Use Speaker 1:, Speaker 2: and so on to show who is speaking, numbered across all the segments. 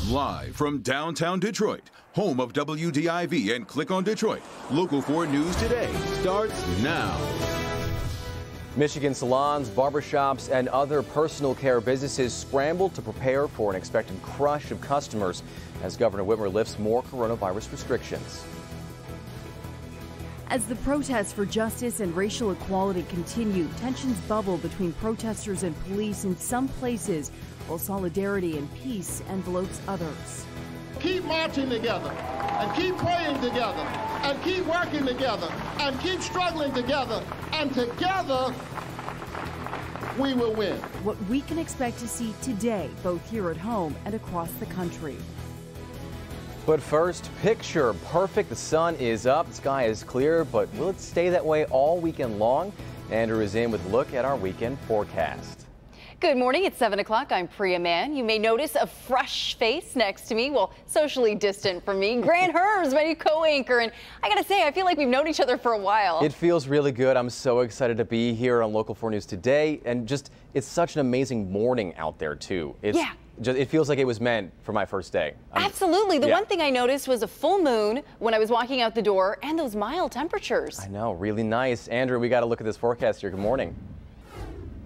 Speaker 1: Live from downtown Detroit, home of WDIV and Click on Detroit, Local 4 News Today starts now.
Speaker 2: Michigan salons, barbershops, and other personal care businesses scrambled to prepare for an expected crush of customers as Governor Whitmer lifts more coronavirus restrictions.
Speaker 3: As the protests for justice and racial equality continue, tensions bubble between protesters and police in some places, while solidarity and peace envelopes others.
Speaker 4: Keep marching together, and keep praying together, and keep working together, and keep struggling together, and together we will win.
Speaker 3: What we can expect to see today, both here at home and across the country.
Speaker 2: But first, picture perfect. The sun is up, the sky is clear, but will it stay that way all weekend long? Andrew is in with a look at our weekend forecast.
Speaker 5: Good morning. It's 7 o'clock. I'm Priya Mann. You may notice a fresh face next to me. Well, socially distant from me. Grant Herbs, my new co-anchor. And I got to say, I feel like we've known each other for a while.
Speaker 2: It feels really good. I'm so excited to be here on Local 4 News today. And just, it's such an amazing morning out there, too.
Speaker 5: Yeah.
Speaker 2: It feels like it was meant for my first day.
Speaker 5: Absolutely. The one thing I noticed was a full moon when I was walking out the door and those mild temperatures.
Speaker 2: I know, really nice. Andrew, we got to look at this forecast here. Good morning.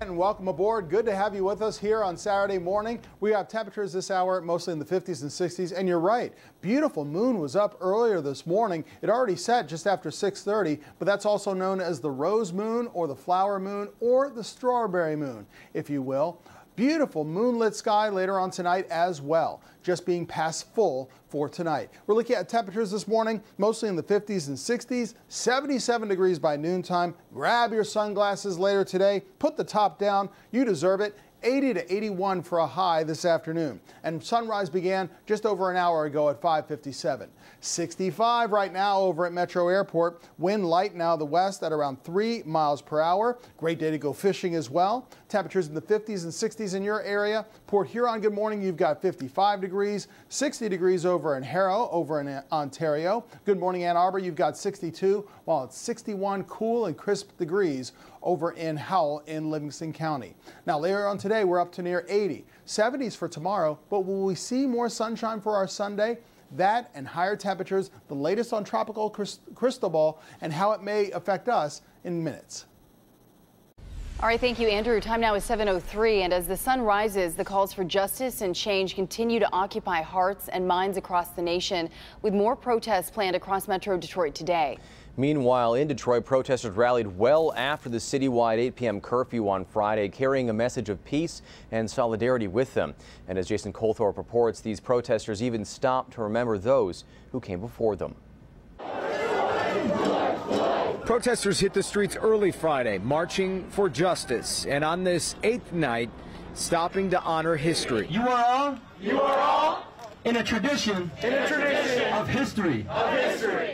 Speaker 6: And welcome aboard. Good to have you with us here on Saturday morning. We have temperatures this hour mostly in the 50s and 60s. And you're right, beautiful moon was up earlier this morning. It already set just after 6:30, but that's also known as the rose moon or the flower moon or the strawberry moon, if you will. Beautiful moonlit sky later on tonight as well, just being past full for tonight. We're looking at temperatures this morning, mostly in the 50s and 60s, 77 degrees by noontime. Grab your sunglasses later today, put the top down, you deserve it. 80 to 81 for a high this afternoon. And sunrise began just over an hour ago at 5:57. 65 right now over at Metro Airport. Wind light now the west at around 3 miles per hour. Great day to go fishing as well. Temperatures in the 50s and 60s in your area. Port Huron, good morning. You've got 55 degrees, 60 degrees over in Harrow, over in Ontario. Good morning, Ann Arbor. You've got 62, while it's 61 cool and crisp degrees over in Howell in Livingston County. Now later on today, we're up to near 80. 70s for tomorrow, but will we see more sunshine for our Sunday? That and higher temperatures, the latest on tropical crystal ball and how it may affect us in minutes.
Speaker 5: All right, thank you, Andrew. Time now is 7:03, and as the sun rises, the calls for justice and change continue to occupy hearts and minds across the nation, with more protests planned across Metro Detroit today.
Speaker 2: Meanwhile, in Detroit, protesters rallied well after the citywide 8 p.m. curfew on Friday, carrying a message of peace and solidarity with them. And as Jason Colthorpe reports, these protesters even stopped to remember those who came before them.
Speaker 7: Protesters hit the streets early Friday, marching for justice, and on this 8th night, stopping to honor history.
Speaker 8: You are all in a tradition of history.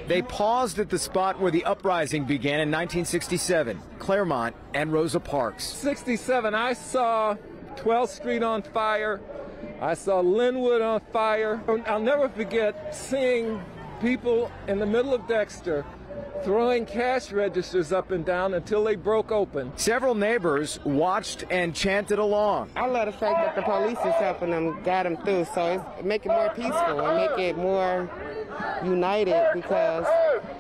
Speaker 7: They paused at the spot where the uprising began in 1967, Claremont and Rosa Parks.
Speaker 9: 67, I saw 12th Street on fire. I saw Linwood on fire. I'll never forget seeing people in the middle of Dexter throwing cash registers up and down until they broke open.
Speaker 7: Several neighbors watched and chanted along.
Speaker 10: I love the fact that the police is helping them, guide them through, so it's make it more peaceful and make it more united because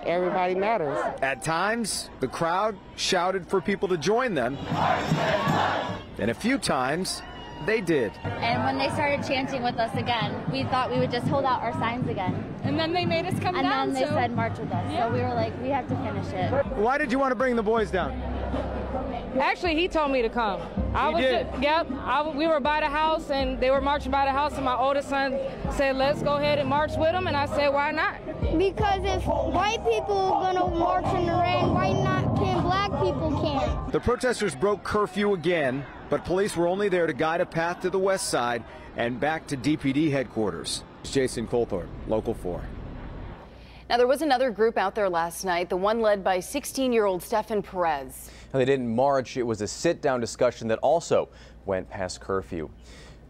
Speaker 10: everybody matters.
Speaker 7: At times, the crowd shouted for people to join them, and a few times, they did.
Speaker 11: And when they started chanting with us again, we thought we would just hold out our signs again.
Speaker 12: And then they made us come down.
Speaker 11: And then they said march with us. Yeah. So we were like, we have to finish it.
Speaker 7: Why did you want to bring the boys down?
Speaker 12: Actually, he told me to come. We were by the house and they were marching by the house, and my oldest son said, let's go ahead and march with them. And I said, why not?
Speaker 13: Because if white people are going to march in the rain, why not can black people can't?
Speaker 7: The protesters broke curfew again, but police were only there to guide a path to the west side and back to DPD headquarters. Jason Colthorpe, Local 4.
Speaker 5: Now, there was another group out there last night, the one led by 16-year-old Stefan Perez.
Speaker 2: Now, they didn't march. It was a sit-down discussion that also went past curfew.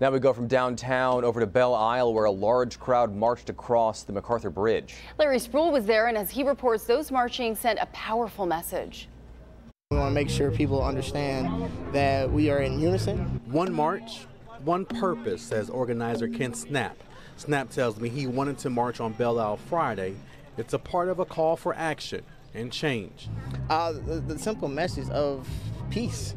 Speaker 2: Now we go from downtown over to Belle Isle, where a large crowd marched across the MacArthur Bridge. Larry Sproul was there, and as he reports, those marching sent a powerful message.
Speaker 14: We want to make sure people understand that we are in unison.
Speaker 15: One march, one purpose, says organizer Ken Snap. Snap tells me he wanted to march on Belle Isle Friday. It's a part of a call for action and change.
Speaker 14: The simple message of peace,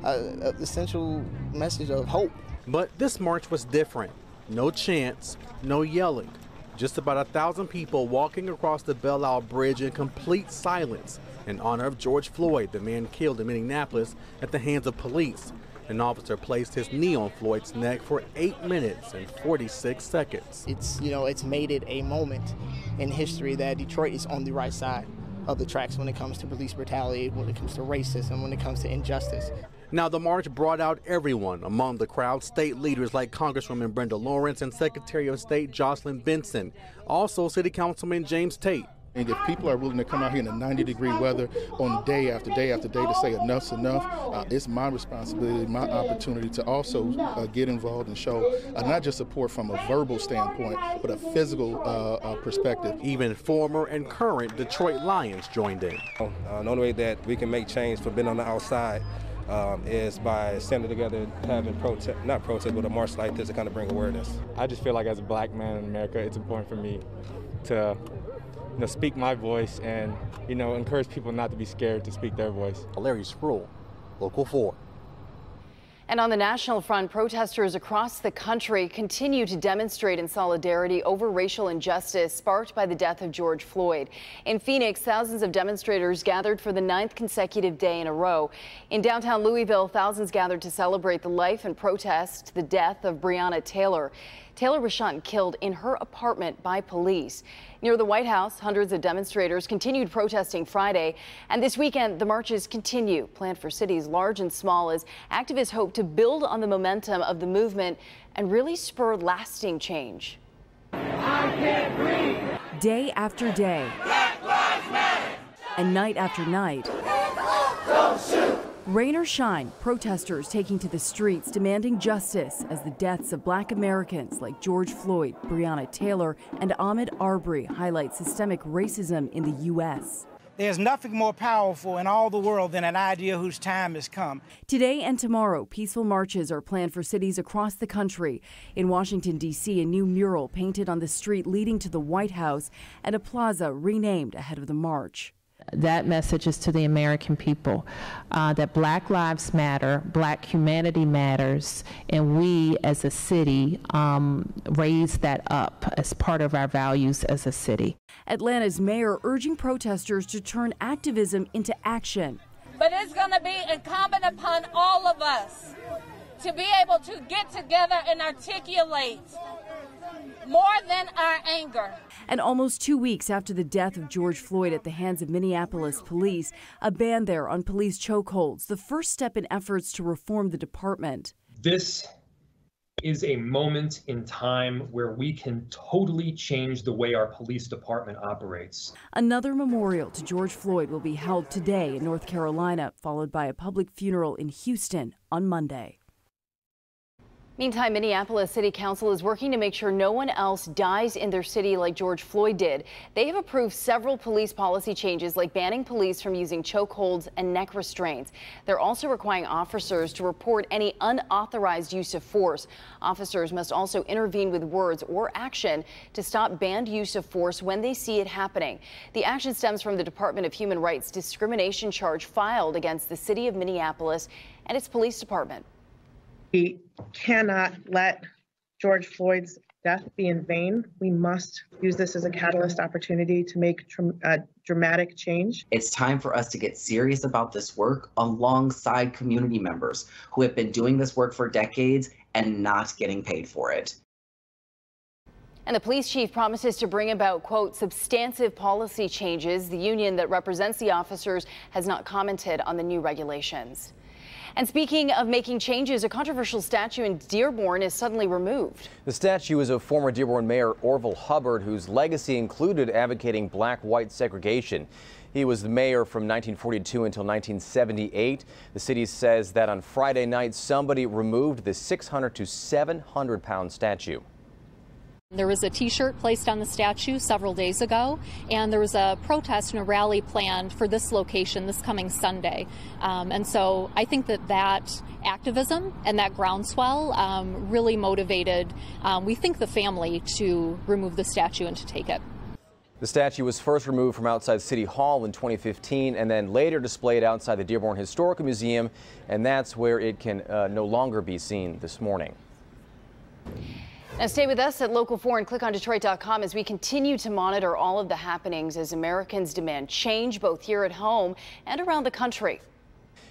Speaker 14: the central message of hope.
Speaker 15: But this march was different. No chants, no yelling. Just about 1,000 people walking across the Belle Isle Bridge in complete silence in honor of George Floyd, the man killed in Minneapolis at the hands of police. An officer placed his knee on Floyd's neck for 8 minutes and 46 seconds.
Speaker 14: It's made it a moment in history that Detroit is on the right side of the tracks when it comes to police brutality, when it comes to racism, when it comes to injustice.
Speaker 15: Now, the march brought out everyone. Among the crowd, state leaders like Congresswoman Brenda Lawrence and Secretary of State Jocelyn Benson. Also, City Councilman James Tate.
Speaker 16: And if people are willing to come out here in a 90-degree weather on day after day after day to say enough's enough, it's my responsibility, my opportunity to also get involved and show not just support from a verbal standpoint, but a physical perspective.
Speaker 15: Even former and current Detroit Lions joined in.
Speaker 17: The only way that we can make change for being on the outside is by standing together, having not protest, but a march like this to kind of bring awareness.
Speaker 18: I just feel like as a black man in America, it's important for me to speak my voice and, encourage people not to be scared to speak their voice.
Speaker 15: Larry Sproul, Local 4.
Speaker 5: And on the national front, protesters across the country continue to demonstrate in solidarity over racial injustice sparked by the death of George Floyd. In Phoenix, thousands of demonstrators gathered for the 9th consecutive day in a row. In downtown Louisville, thousands gathered to celebrate the life and protest the death of Breonna Taylor. Taylor was shot and killed in her apartment by police. Near the White House, hundreds of demonstrators continued protesting Friday. And this weekend, the marches continue, planned for cities large and small, as activists hope to build on the momentum of the movement and really spur lasting change.
Speaker 3: I can't breathe. Day after day. Black Lives Matter. And night after night. Don't shoot. Rain or shine, protesters taking to the streets demanding justice as the deaths of black Americans like George Floyd, Breonna Taylor, and Ahmaud Arbery highlight systemic racism in the U.S.
Speaker 19: There's nothing more powerful in all the world than an idea whose time has come.
Speaker 3: Today and tomorrow, peaceful marches are planned for cities across the country. In Washington, D.C., a new mural painted on the street leading to the White House and a plaza renamed ahead of the march.
Speaker 20: That message is to the American people that Black Lives Matter, Black humanity matters, and we as a city raise that up as part of our values as a city.
Speaker 3: Atlanta's mayor urging protesters to turn activism into action.
Speaker 21: But it's going to be incumbent upon all of us to be able to get together and articulate more than our anger.
Speaker 3: And almost 2 weeks after the death of George Floyd at the hands of Minneapolis police, a ban there on police chokeholds, the first step in efforts to reform the department.
Speaker 22: This is a moment in time where we can totally change the way our police department operates.
Speaker 3: Another memorial to George Floyd will be held today in North Carolina, followed by a public funeral in Houston on Monday.
Speaker 5: Meantime, Minneapolis City Council is working to make sure no one else dies in their city like George Floyd did. They have approved several police policy changes, like banning police from using chokeholds and neck restraints. They're also requiring officers to report any unauthorized use of force. Officers must also intervene with words or action to stop banned use of force when they see it happening. The action stems from the Department of Human Rights discrimination charge filed against the city of Minneapolis and its police department.
Speaker 23: We cannot let George Floyd's death be in vain. We must use this as a catalyst opportunity to make dramatic change.
Speaker 24: It's time for us to get serious about this work alongside community members who have been doing this work for decades and not getting paid for it.
Speaker 5: And the police chief promises to bring about, quote, substantive policy changes. The union that represents the officers has not commented on the new regulations. And speaking of making changes, a controversial statue in Dearborn is suddenly removed.
Speaker 2: The statue is of former Dearborn Mayor Orville Hubbard, whose legacy included advocating black-white segregation. He was the mayor from 1942 until 1978. The city says that on Friday night, somebody removed the 600 to 700-pound statue.
Speaker 1: There was a T-shirt placed on the statue several days ago, and there was a protest and a rally planned for this location this coming Sunday. And so I think that activism and that groundswell really motivated, we think, the family to remove the statue and to take it.
Speaker 2: The statue was first removed from outside City Hall in 2015 and then later displayed outside the Dearborn Historical Museum, and that's where it can no longer be seen this morning.
Speaker 5: Now stay with us at Local 4 and click on Detroit.com as we continue to monitor all of the happenings as Americans demand change both here at home and around the country.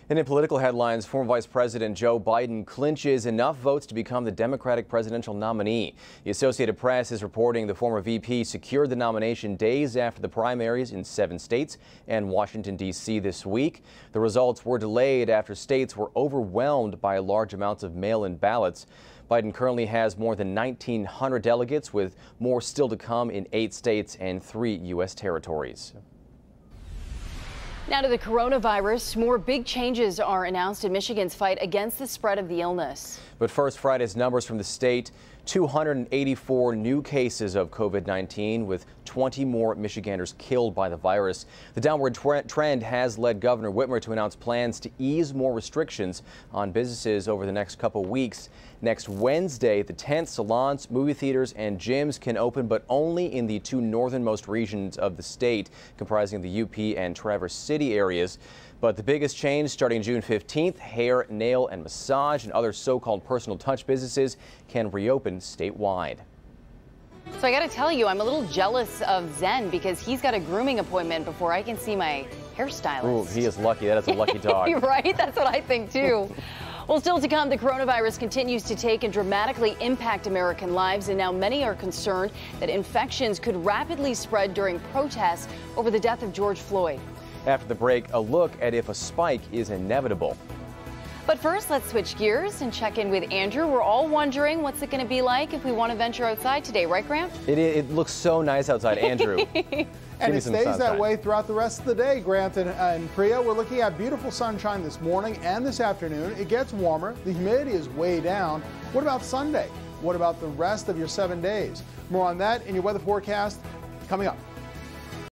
Speaker 2: And in political headlines, former Vice President Joe Biden clinches enough votes to become the Democratic presidential nominee. The Associated Press is reporting the former VP secured the nomination days after the primaries in 7 states and Washington, D.C. this week. The results were delayed after states were overwhelmed by large amounts of mail-in ballots. Biden currently has more than 1,900 delegates, with more still to come in 8 states and 3 U.S. territories.
Speaker 5: Now to the coronavirus. More big changes are announced in Michigan's fight against the spread of the illness.
Speaker 2: But first, Friday's numbers from the state. 284 new cases of COVID-19, with 20 more Michiganders killed by the virus. The downward trend has led Governor Whitmer to announce plans to ease more restrictions on businesses over the next couple weeks. Next Wednesday, the 10th, salons, movie theaters, and gyms can open, but only in the 2 northernmost regions of the state, comprising the UP and Traverse City areas. But the biggest change starting June 15th, hair, nail, and massage and other so-called personal touch businesses can reopen statewide.
Speaker 5: So I got to tell you, I'm a little jealous of Zen because he's got a grooming appointment before I can see my hairstylist.
Speaker 2: Ooh, he is lucky. That is a lucky dog.
Speaker 5: Right? That's what I think, too. Well, still to come, the coronavirus continues to take and dramatically impact American lives, and now many are concerned that infections could rapidly spread during protests over the death of George Floyd.
Speaker 2: After the break, a look at if a spike is inevitable.
Speaker 5: But first, let's switch gears and check in with Andrew. We're all wondering what's it going to be like if we want to venture outside today, right, Grant?
Speaker 2: It looks so nice outside, Andrew.
Speaker 4: And it stays that way throughout the rest of the day, Grant and Priya. We're looking at beautiful sunshine this morning and this afternoon. It gets warmer. The humidity is way down. What about Sunday? What about the rest of your 7 days? More on that in your weather forecast coming up.